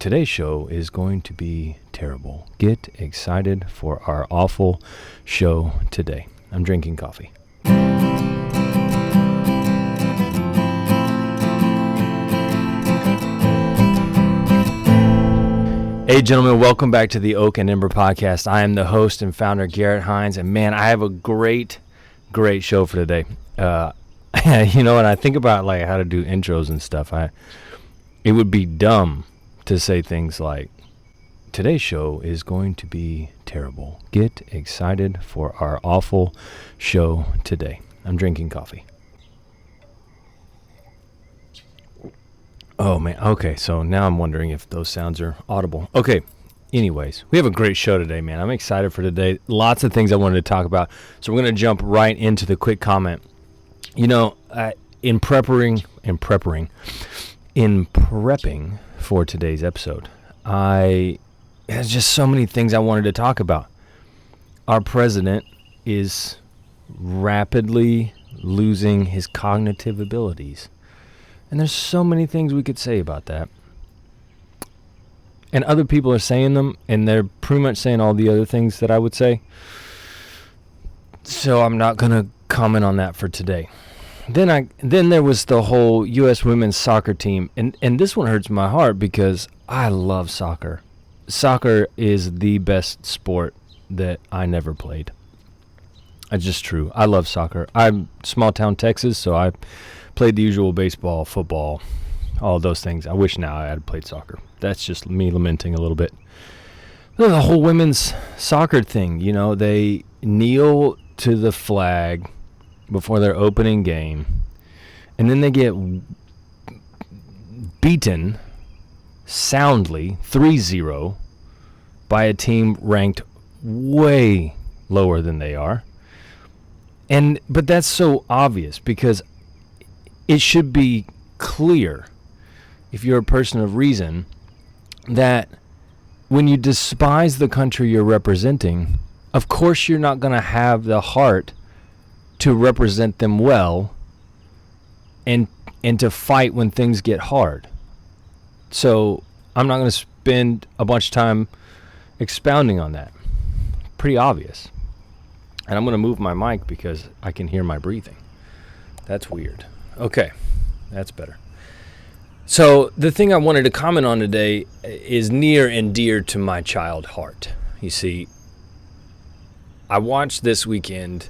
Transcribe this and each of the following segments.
Today's show is going to be terrible. Get excited for our awful show today. I'm drinking coffee. Hey gentlemen, welcome back to the Oak and Ember podcast. I am the host and founder, Garrett Hines, and man, I have a great show for today. When I think about like how to do intros and stuff, it would be dumb to say things like, today's show is going to be terrible. Get excited for our awful show today. I'm drinking coffee. Oh man, okay, so now I'm wondering if those sounds are audible. Okay, anyways, we have a great show today, man. I'm excited for today. Lots of things I wanted to talk about. So we're going to jump right into the quick comment. In prepping for today's episode, there's just so many things I wanted to talk about. Our president is rapidly losing his cognitive abilities. And there's so many things we could say about that. And other people are saying them, and they're pretty much saying all the other things that I would say. So I'm not going to comment on that for today. Then there was the whole U.S. women's soccer team. And this one hurts my heart because I love soccer. Soccer is the best sport that I never played. It's just true. I love soccer. I'm small town Texas, so I played the usual baseball, football, all those things. I wish now I had played soccer. That's just me lamenting a little bit. The whole women's soccer thing, they kneel to the flag before their opening game, and then they get beaten soundly 3-0 by a team ranked way lower than they are. But that's so obvious because it should be clear, if you're a person of reason, that when you despise the country you're representing, of course you're not going to have the heart to represent them well and to fight when things get hard. So I'm not going to spend a bunch of time expounding on that. Pretty obvious. And I'm going to move my mic because I can hear my breathing. That's weird. Okay, that's better. So the thing I wanted to comment on today is near and dear to my child heart. You see, I watched this weekend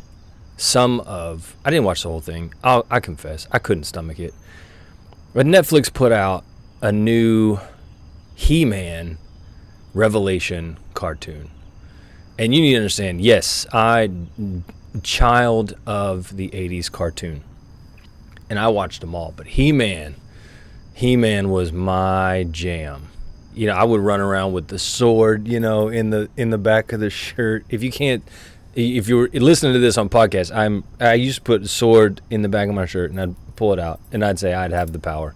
I didn't watch the whole thing. I confess, I couldn't stomach it. But Netflix put out a new He-Man Revelation cartoon. And you need to understand, yes, child of the 80s cartoon. And I watched them all, but He-Man was my jam. I would run around with the sword, in the back of the shirt. If you were listening to this on podcast, I used to put a sword in the back of my shirt and I'd pull it out and I'd say I'd have the power.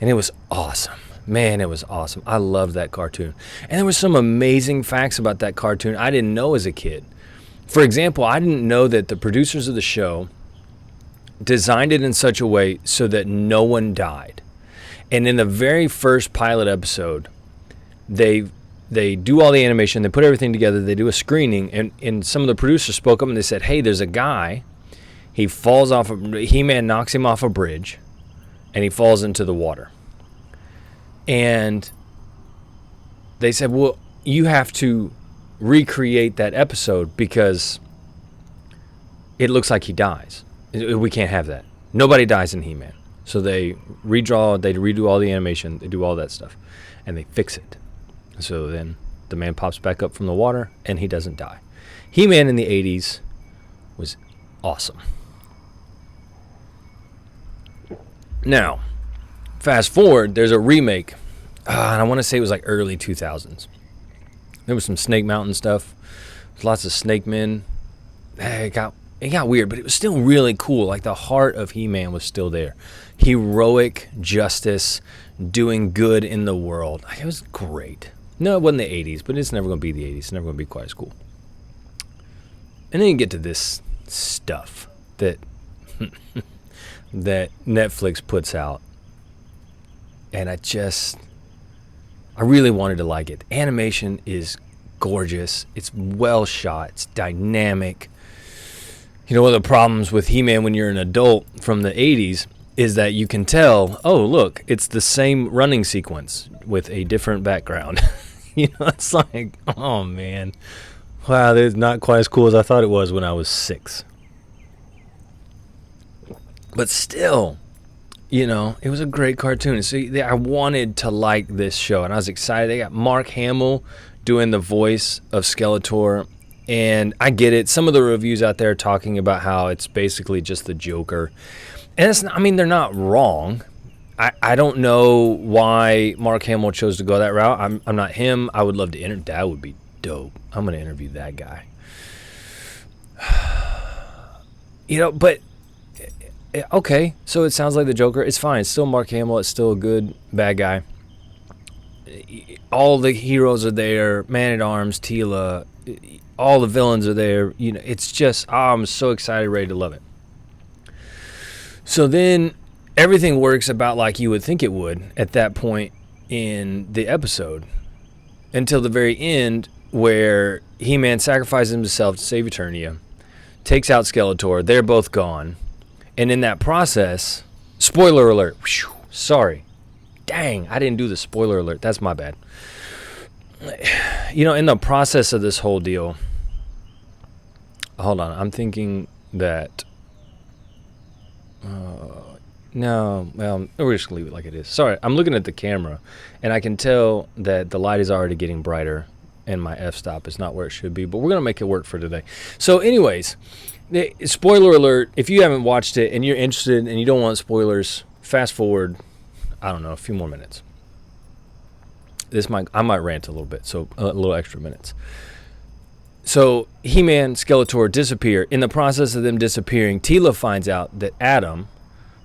And it was awesome. Man, it was awesome. I loved that cartoon. And there were some amazing facts about that cartoon I didn't know as a kid. For example, I didn't know that the producers of the show designed it in such a way so that no one died. And in the very first pilot episode, they do all the animation, they put everything together, they do a screening, and some of the producers spoke up and they said, hey, there's a guy, He-Man knocks him off a bridge, and he falls into the water. And they said, well, you have to recreate that episode because it looks like he dies. We can't have that. Nobody dies in He-Man. So they redo all the animation, they do all that stuff, and they fix it. So then the man pops back up from the water, and he doesn't die. He-Man in the 80s was awesome. Now, fast forward, there's a remake, and I want to say it was like early 2000s. There was some Snake Mountain stuff. Lots of Snake Men. It got weird, but it was still really cool. Like the heart of He-Man was still there. Heroic justice, doing good in the world. It was great. No, it wasn't the 80s, but it's never going to be the 80s. It's never going to be quite as cool. And then you get to this stuff that that Netflix puts out. And I really wanted to like it. The animation is gorgeous. It's well shot. It's dynamic. You know, one of the problems with He-Man when you're an adult from the 80s is that you can tell, oh, look, it's the same running sequence with a different background. You know, it's like, oh, man. Wow, that's not quite as cool as I thought it was when I was 6. But still, you know, it was a great cartoon. So I wanted to like this show, and I was excited. They got Mark Hamill doing the voice of Skeletor, and I get it. Some of the reviews out there are talking about how it's basically just the Joker. And it's not, I mean, they're not wrong. I don't know why Mark Hamill chose to go that route. I'm not him. I would love to interview. That would be dope. I'm going to interview that guy. You know, but okay, so it sounds like the Joker. It's fine. It's still Mark Hamill. It's still a good bad guy. All the heroes are there. Man-at-Arms, Tila, all the villains are there. You know, it's just, I'm so excited, ready to love it. So then everything works about like you would think it would at that point in the episode until the very end, where He-Man sacrifices himself to save Eternia, takes out Skeletor. They're both gone. And in that process, spoiler alert. Whew, sorry. Dang, I didn't do the spoiler alert. That's my bad. You know, in the process of this whole deal, hold on. I'm thinking that... no, well, we're just going to leave it like it is. Sorry, I'm looking at the camera, and I can tell that the light is already getting brighter, and my f-stop is not where it should be, but we're going to make it work for today. So anyways, spoiler alert, if you haven't watched it and you're interested and you don't want spoilers, fast forward, I don't know, a few more minutes. I might rant a little bit, so a little extra minutes. So He-Man, Skeletor disappear. In the process of them disappearing, Tila finds out that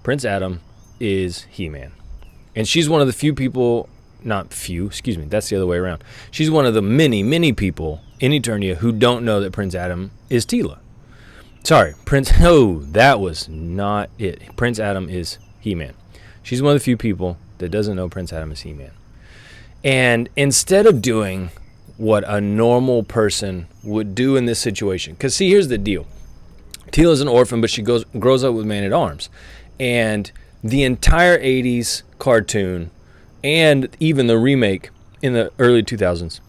Prince Adam, is He-Man. And she's one of the few people, not few, excuse me, that's the other way around. She's one of the many, many people in Eternia who don't know that Prince Adam is Tila. Sorry, that was not it. Prince Adam is He-Man. She's one of the few people that doesn't know Prince Adam is He-Man. And instead of doing what a normal person would do in this situation, because see, here's the deal. Tila's an orphan, but she grows up with Man-at-Arms. And the entire 80s cartoon, and even the remake in the early 2000s,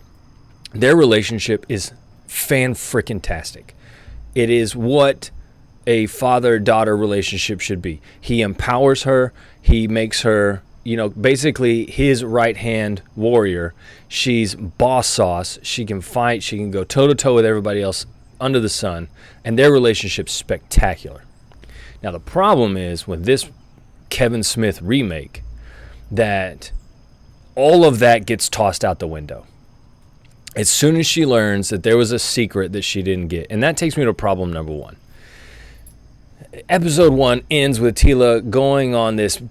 their relationship is fan-frickin-tastic. It is what a father-daughter relationship should be. He empowers her. He makes her, you know, basically his right-hand warrior. She's boss sauce. She can fight. She can go toe-to-toe with everybody else under the sun. And their relationship's spectacular. Now, the problem is with this Kevin Smith remake that all of that gets tossed out the window. As soon as she learns that there was a secret that she didn't get. And that takes me to problem number 1. Episode 1 ends with Tila going on this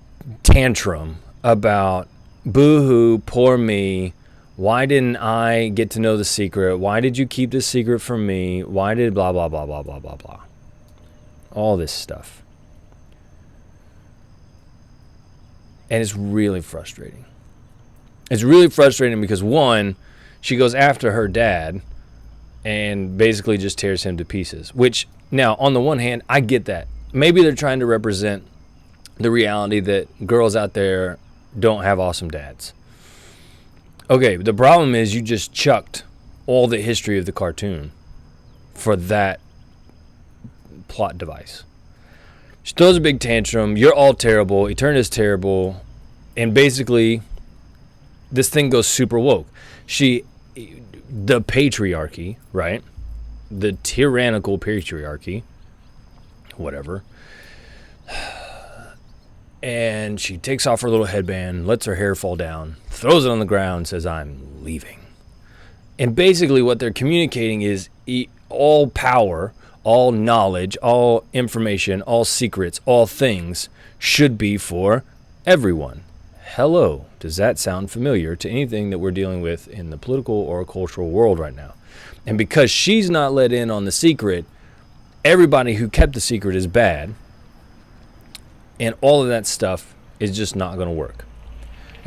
tantrum about, boo-hoo, poor me. Why didn't I get to know the secret? Why did you keep the secret from me? Why did blah, blah, blah, blah, blah, blah, blah. All this stuff. And it's really frustrating. It's really frustrating because, one, she goes after her dad and basically just tears him to pieces. Which, now, on the one hand, I get that. Maybe they're trying to represent the reality that girls out there don't have awesome dads. Okay, the problem is you just chucked all the history of the cartoon for that plot device. She throws a big tantrum. You're all terrible. Eternia's terrible. And basically, this thing goes super woke. The patriarchy, right? The tyrannical patriarchy, whatever. And she takes off her little headband, lets her hair fall down, throws it on the ground, says, I'm leaving. And basically what they're communicating is all power, all knowledge, all information, all secrets, all things should be for everyone. Hello, does that sound familiar to anything that we're dealing with in the political or cultural world right now? And because she's not let in on the secret, everybody who kept the secret is bad. And all of that stuff is just not going to work.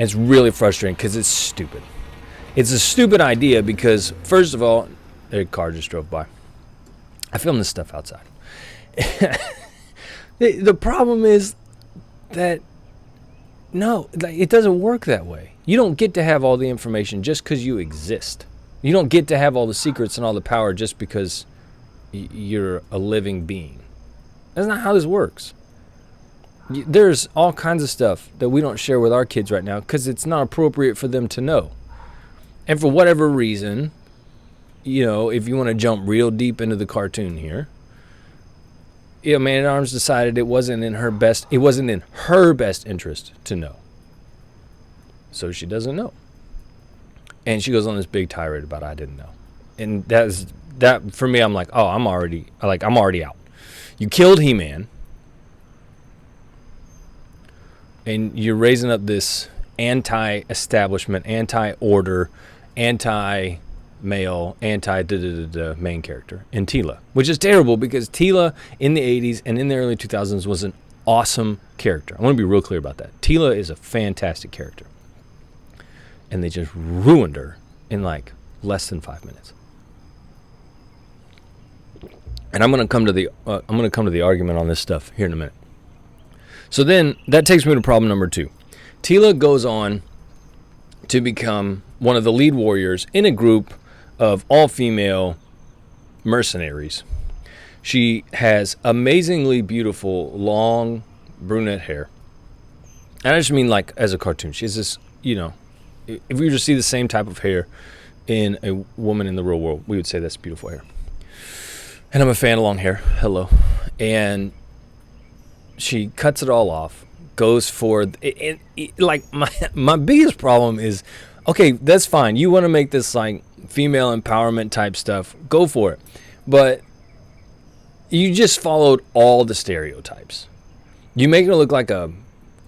And it's really frustrating because it's stupid. It's a stupid idea because, first of all, a car just drove by. I film this stuff outside. The problem is that, no, it doesn't work that way. You don't get to have all the information just because you exist. You don't get to have all the secrets and all the power just because you're a living being. That's not how this works. There's all kinds of stuff that we don't share with our kids right now because it's not appropriate for them to know. And for whatever reason, if you want to jump real deep into the cartoon here, Man-at-Arms decided it wasn't in her best interest to know. So she doesn't know. And she goes on this big tirade about I didn't know. And that for me, I'm like, oh, I'm already out. You killed He-Man. And you're raising up this anti-establishment, anti-order, anti-male, main character in Teela, which is terrible because Teela in the 80s and in the early 2000s was an awesome character. I want to be real clear about that. Teela is a fantastic character. And they just ruined her in like less than 5 minutes. And I'm going to come to the argument on this stuff here in a minute. So then that takes me to problem number 2. Teela goes on to become one of the lead warriors in a group of all-female mercenaries. She has amazingly beautiful, long, brunette hair. And I just mean like as a cartoon. She has this, if we were to see the same type of hair in a woman in the real world, we would say that's beautiful hair. And I'm a fan of long hair. Hello. And she cuts it all off, goes for like my biggest problem is, okay, that's fine. You want to make this like female empowerment type stuff, go for it. But you just followed all the stereotypes. You make her look like a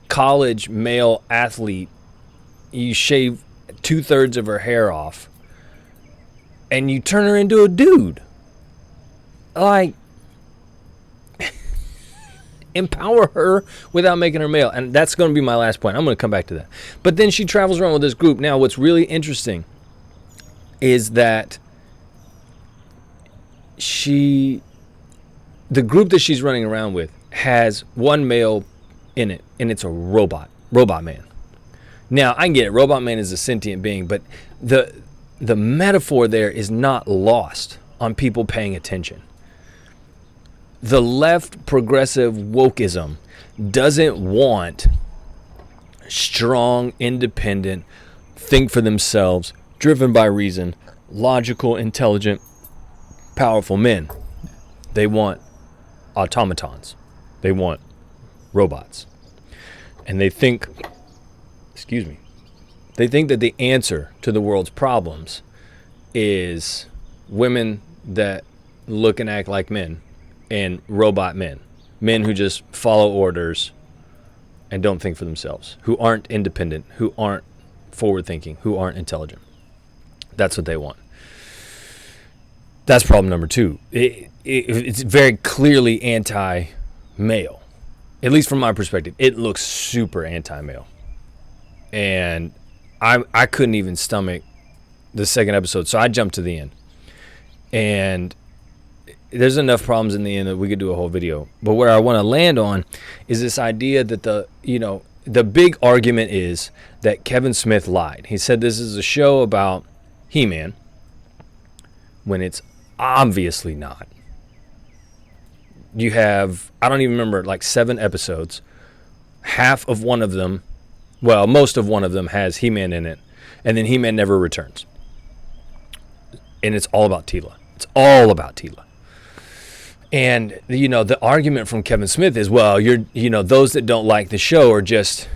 college male athlete. You shave 2/3 of her hair off and you turn her into a dude. Like, empower her without making her male. And that's going to be my last point. I'm going to come back to that. But then she travels around with this group. Now, what's really interesting is that the group that she's running around with has one male in it, and it's a robot man. Now, I get it. Robot man is a sentient being, but the metaphor there is not lost on people paying attention. The left progressive wokeism doesn't want strong, independent, think for themselves, driven by reason, logical, intelligent, powerful men. They want automatons. They want robots. And they think that the answer to the world's problems is women that look and act like men and robot men who just follow orders and don't think for themselves, who aren't independent, who aren't forward-thinking, who aren't intelligent. That's what they want. That's problem number 2. It's very clearly anti-male, at least from my perspective. It looks super anti-male. And I couldn't even stomach the second episode, so I jumped to the end. And there's enough problems in the end that we could do a whole video. But where I want to land on is this idea that the big argument is that Kevin Smith lied. He said this is a show about He-Man when it's obviously not. You have, I don't even remember, like 7 episodes. Half of one of them, well, most of one of them has He-Man in it. And then He-Man never returns. And it's all about Teela. It's all about Teela. And, the argument from Kevin Smith is, well, those that don't like the show are just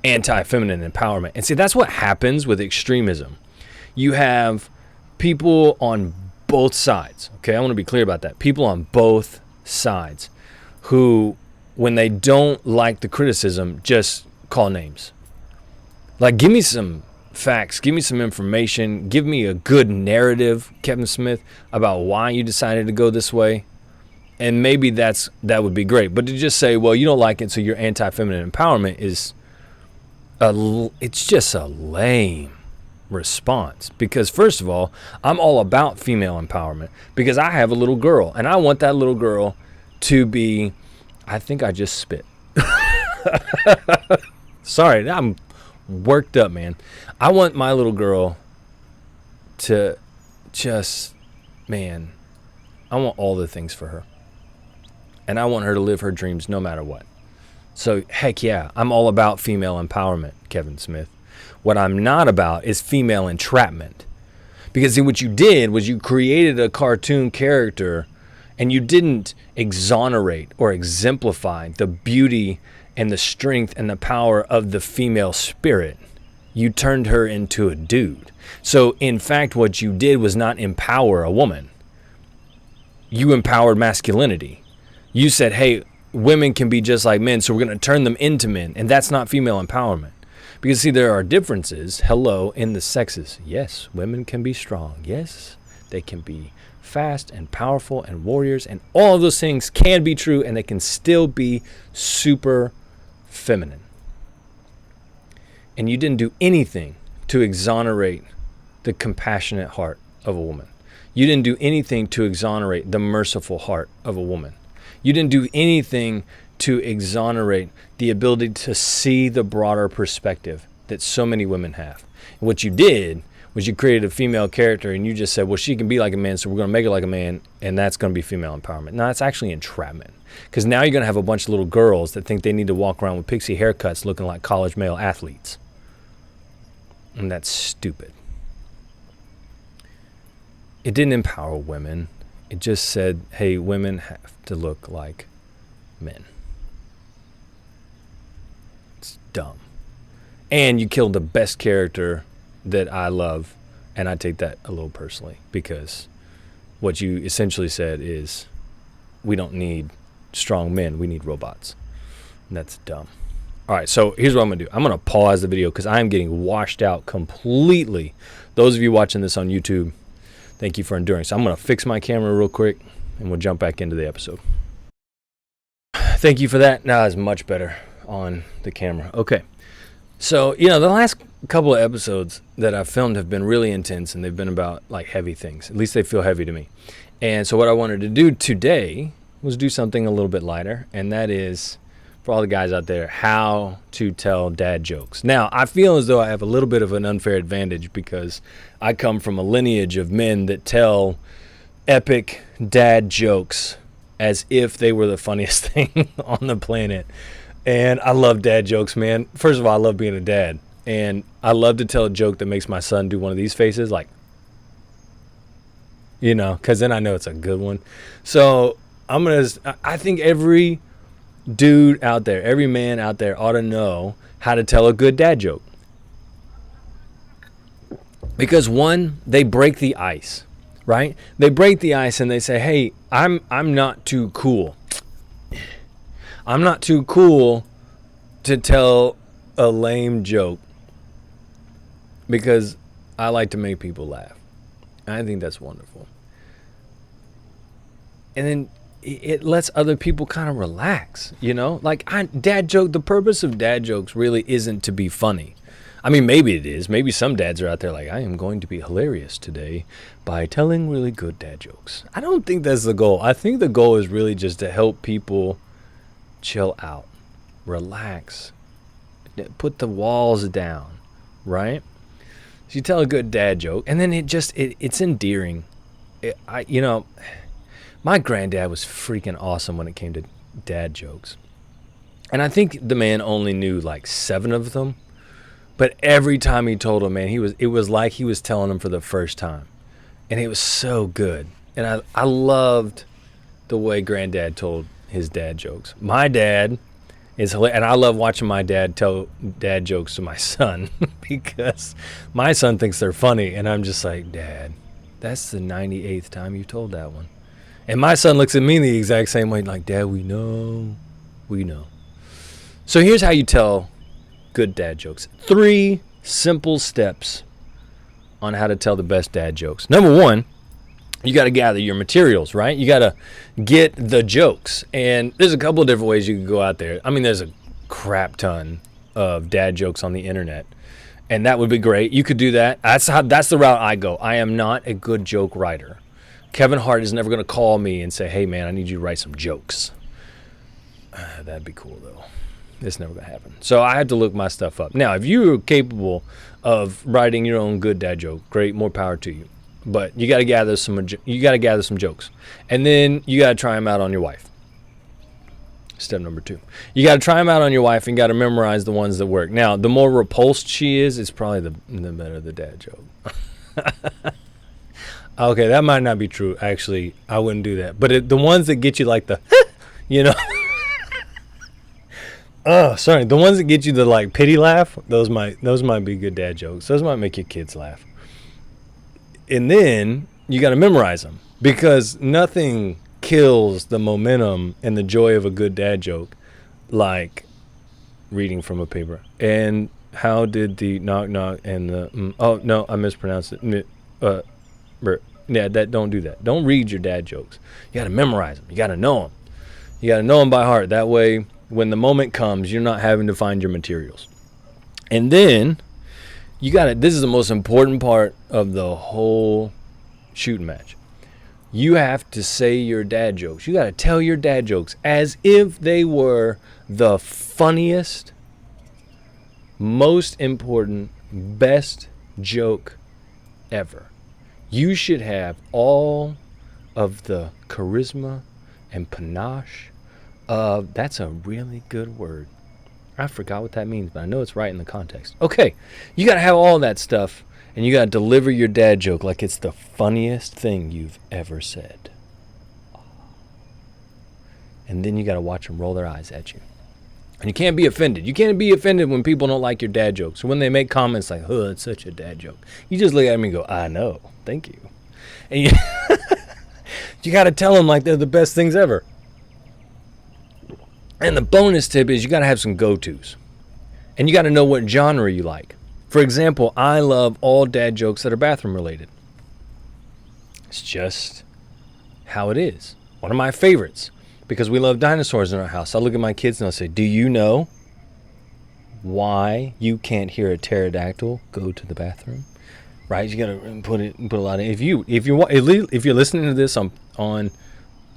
anti-feminine empowerment. And see, that's what happens with extremism. You have people on both sides. Okay, I want to be clear about that. People on both sides who, when they don't like the criticism, just call names. Like, give me some facts, give me some information, give me a good narrative, Kevin Smith, about why you decided to go this way. And maybe that would be great. But to just say, well, you don't like it, so you're anti-feminine empowerment is It's just a lame response, because first of all, I'm all about female empowerment because I have a little girl and I want that little girl to be, I think I just spit. Sorry, I'm worked up, man. I want my little girl to just, man, I want all the things for her. And I want her to live her dreams no matter what. So, heck yeah, I'm all about female empowerment, Kevin Smith. What I'm not about is female entrapment. Because see, what you did was you created a cartoon character and you didn't exonerate or exemplify the beauty and the strength and the power of the female spirit. You turned her into a dude. So, in fact, what you did was not empower a woman. You empowered masculinity. You said, hey, women can be just like men, so we're going to turn them into men. And that's not female empowerment. Because, see, there are differences, in the sexes. Yes, women can be strong. Yes, they can be fast and powerful and warriors. And all of those things can be true, and they can still be super feminine. And you didn't do anything to exonerate the compassionate heart of a woman. You didn't do anything to exonerate the merciful heart of a woman. You didn't do anything to exonerate the ability to see the broader perspective that so many women have. And what you did was you created a female character and you just said, well, she can be like a man, so we're going to make her like a man, and that's going to be female empowerment. No, it's actually entrapment. Because now you're going to have a bunch of little girls that think they need to walk around with pixie haircuts looking like college male athletes. And that's stupid. It didn't empower women. It just said, hey, women have to look like men. It's dumb. And you killed the best character that I love, and I take that a little personally, because what you essentially said is, we don't need strong men, we need robots. And that's dumb. All right, so here's what I'm going to do. I'm going to pause the video because I'm getting washed out completely. Those of you watching this on YouTube, thank you for enduring. So I'm going to fix my camera real quick, and we'll jump back into the episode. Thank you for that. Now it's much better on the camera. Okay. So, the last couple of episodes that I've filmed have been really intense, and they've been about, like, heavy things. At least they feel heavy to me. And so what I wanted to do today was do something a little bit lighter, and that is, for all the guys out there, how to tell dad jokes. Now, I feel as though I have a little bit of an unfair advantage because I come from a lineage of men that tell epic dad jokes as if they were the funniest thing on the planet. And I love dad jokes, man. First of all, I love being a dad. And I love to tell a joke that makes my son do one of these faces, like, because then I know it's a good one. So I think every dude out there, every man out there ought to know how to tell a good dad joke. Because one, they break the ice, right? They break the ice and they say, hey, I'm not too cool. I'm not too cool to tell a lame joke because I like to make people laugh. I think that's wonderful. And then it lets other people kind of relax, dad joke. The purpose of dad jokes really isn't to be funny. I mean, maybe it is. Maybe some dads are out there like, I am going to be hilarious today by telling really good dad jokes. I don't think that's the goal. I think the goal is really just to help people chill out, relax, put the walls down, right? So you tell a good dad joke, and then it's endearing. My granddad was freaking awesome when it came to dad jokes. And I think the man only knew like 7 of them. But every time he told them, man, it was like he was telling them for the first time. And it was so good. And I loved the way granddad told his dad jokes. My dad is hilarious. And I love watching my dad tell dad jokes to my son because my son thinks they're funny. And I'm just like, Dad, that's the 98th time you told that one. And my son looks at me the exact same way, like, Dad, we know. So here's how you tell good dad jokes. 3 simple steps on how to tell the best dad jokes. Number 1, you got to gather your materials, right? You got to get the jokes. And there's a couple of different ways you can go out there. I mean, there's a crap ton of dad jokes on the internet. And that would be great. You could do that. That's the route I go. I am not a good joke writer. Kevin Hart is never going to call me and say, hey, man, I need you to write some jokes. That'd be cool, though. It's never going to happen. So I had to look my stuff up. Now, if you're capable of writing your own good dad joke, great, more power to you. But you got to gather some jokes. And then you got to try them out on your wife. Step number 2. You got to try them out on your wife and got to memorize the ones that work. Now, the more repulsed she is, it's probably the better the dad joke. Okay, that might not be true. Actually, I wouldn't do that. But the ones that get you like the, oh, sorry. The ones that get you the like pity laugh, those might be good dad jokes. Those might make your kids laugh. And then you got to memorize them because nothing kills the momentum and the joy of a good dad joke like reading from a paper. And how did the knock knock and the oh no, I mispronounced it. Yeah, don't do that. Don't read your dad jokes. You got to memorize them. You got to know them. You got to know them by heart. That way, when the moment comes, you're not having to find your materials. And then you got to. This is the most important part of the whole shooting match. You have to say your dad jokes. You got to tell your dad jokes as if they were the funniest, most important, best joke ever. You should have all of the charisma and panache of, that's a really good word. I forgot what that means, but I know it's right in the context. Okay, you got to have all that stuff. And you got to deliver your dad joke like it's the funniest thing you've ever said. And then you got to watch them roll their eyes at you. And you can't be offended. You can't be offended when people don't like your dad jokes. Or when they make comments like, oh, it's such a dad joke. You just look at them and go, I know. Thank you. And you got to tell them like they're the best things ever. And the bonus tip is you got to have some go-tos. And you got to know what genre you like. For example, I love all dad jokes that are bathroom related. It's just how it is. One of my favorites, because we love dinosaurs in our house. I look at my kids and I'll say, do you know why you can't hear a pterodactyl go to the bathroom? Right? You got to put a lot of, if you're listening to this on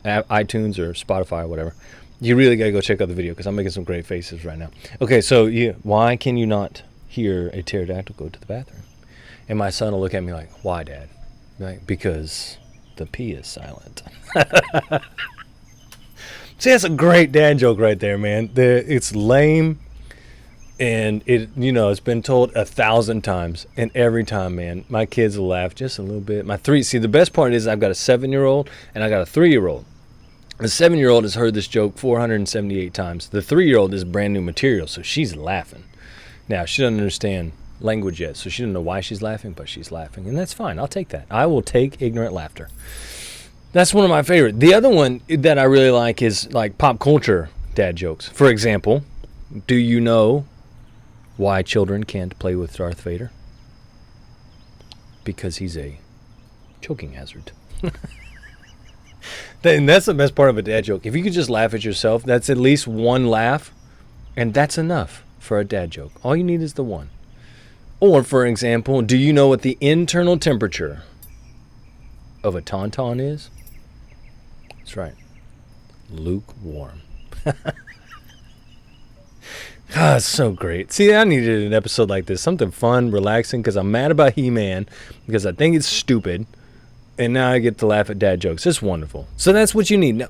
iTunes or Spotify or whatever, you really got to go check out the video because I'm making some great faces right now. Okay, so why can you not hear a pterodactyl go to the bathroom? And my son will look at me like, why, Dad? Like, because the P is silent. See, that's a great dad joke right there, man. It's lame, and it's been told 1,000 times, and every time, man, my kids will laugh just a little bit. The best part is I've got a 7-year-old and I got a 3-year-old. The 7-year-old has heard this joke 478 times. The 3-year-old is brand new material, so she's laughing. Now, she doesn't understand language yet, so she doesn't know why she's laughing, but she's laughing, and that's fine. I'll take that. I will take ignorant laughter. That's one of my favorite. The other one that I really like is like pop culture dad jokes. For example, do you know why children can't play with Darth Vader? Because he's a choking hazard. And that's the best part of a dad joke. If you could just laugh at yourself, that's at least one laugh, and that's enough for a dad joke. All you need is the one. Or, for example, do you know what the internal temperature of a tauntaun is? That's right. Lukewarm. It's so great. See, I needed an episode like this. Something fun, relaxing, because I'm mad about He-Man, because I think it's stupid, and now I get to laugh at dad jokes. It's wonderful. So that's what you need. Now,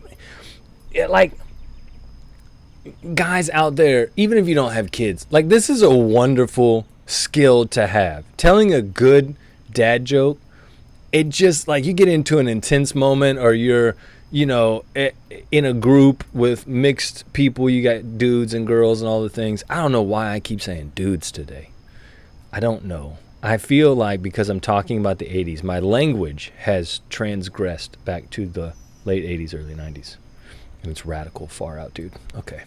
guys out there, even if you don't have kids, this is a wonderful skill to have. Telling a good dad joke, it just, you get into an intense moment, or you're, in a group with mixed people, you got dudes and girls and all the things. I don't know why I keep saying dudes today. I don't know. I feel like because I'm talking about the 80s, my language has transgressed back to the late 80s, early 90s. And it's radical, far out, dude. Okay.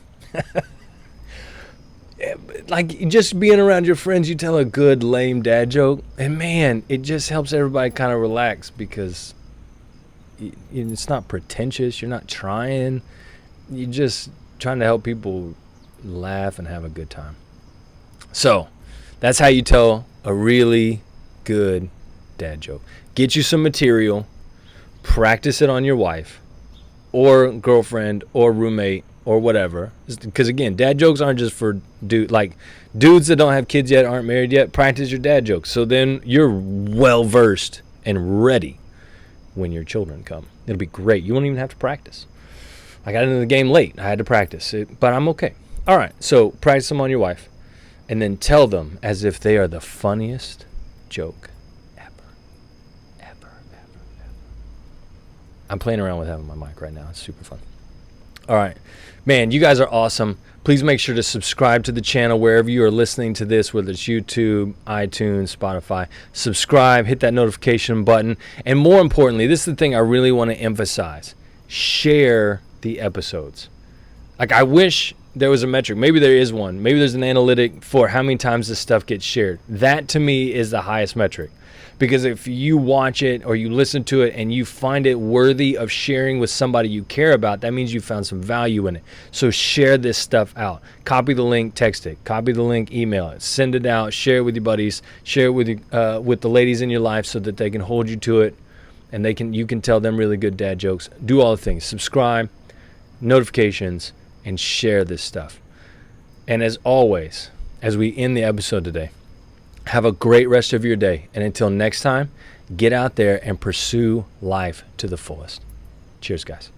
Just being around your friends, you tell a good lame dad joke, and man, it just helps everybody kind of relax because it's not pretentious. You're not trying. You're just trying to help people laugh and have a good time. So that's how you tell a really good dad joke. Get you some material, practice it on your wife or girlfriend or roommate or whatever. Because again, dad jokes aren't just for dudes that don't have kids yet, aren't married yet. Practice your dad jokes. So then you're well versed and ready when your children come. It'll be great. You won't even have to practice. I got into the game late. I had to practice it, but I'm okay. All right, so practice them on your wife, and then tell them as if they are the funniest joke ever. I'm playing around with having my mic right now. It's super fun. All right, man, you guys are awesome. Please make sure to subscribe to the channel wherever you are listening to this, whether it's YouTube, iTunes, Spotify. Subscribe, hit that notification button, and more importantly, this is the thing I really want to emphasize. Share the episodes. Like, I wish there was a metric. Maybe there is one. Maybe there's an analytic for how many times this stuff gets shared. That to me is the highest metric. Because if you watch it or you listen to it and you find it worthy of sharing with somebody you care about, that means you found some value in it. So share this stuff out. Copy the link, text it. Copy the link, email it. Send it out. Share it with your buddies. Share it with the ladies in your life so that they can hold you to it and you can tell them really good dad jokes. Do all the things. Subscribe, notifications, and share this stuff. And as always, as we end the episode today, have a great rest of your day. And until next time, get out there and pursue life to the fullest. Cheers, guys.